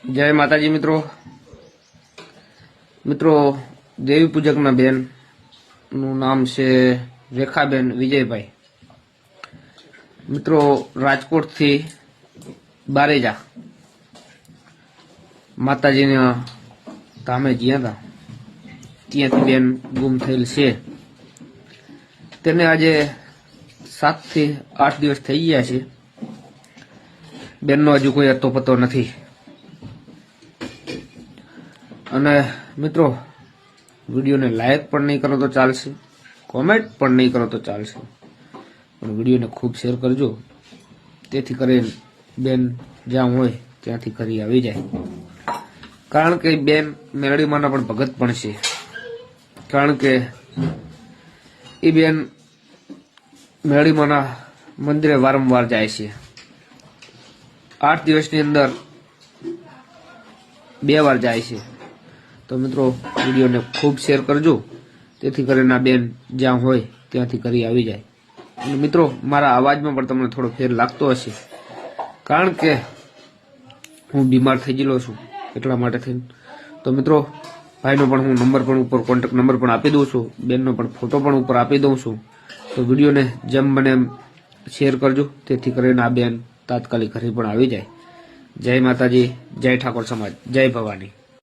जय माताजी मित्रों देवी पूजक ना बेन नु नाम से रेखाबेन विजयभाई। मित्रों राजकोट थी बारेजा माताजी ने धामे ज्या था त्याथी बेन गुम थયેલ છે। તેને આજે 7 થી 8 દિવસ થઈ ગયા છે। બેનનો હજુ કોઈ અતો પતો નથી। અને મિત્રો વિડિયો ને લાઈક પણ નહીં કરો તો ચાલશે, કોમેન્ટ પણ નહીં કરો તો ચાલશે, પણ વિડિયો ને ખૂબ શેર કરજો, તેથી કરીને બેન જ્યાં હોય ત્યાંથી કરી આવી જાય। કારણ કે બેન મેરડીમાંના પણ ભગત પણ છે। કારણ કે એ બેન મેરડીમાંના મંદિરે વારંવાર જાય છે। 8 દિવસની અંદર 2 વાર જાય છે। तो मित्रों वीडियो ने खूब शेर करजो, तेथी करीने बेन ज्यां होय त्यांथी करी आवी जाय। अने मित्रों मारा अवाज में पण तमने थोड़ो फेर लागतो हशे, कारण के हूँ बीमार थई गेलो छुं એટલા માટે થઈને। तो मित्रों भाईनो पण हूँ नंबर पण ऊपर कॉन्टेक्ट नंबर पण आपी दऊं छुं, बेननो पण फोटो पण ऊपर आपी दऊं छुं। तो वीडियो ने जेम बने एम शेर करजो, तेथी करीने आ बेन तात्कालिक घरे पण आवी जाय। जय माताजी, जय ठाकोर समाज, जय भवानी।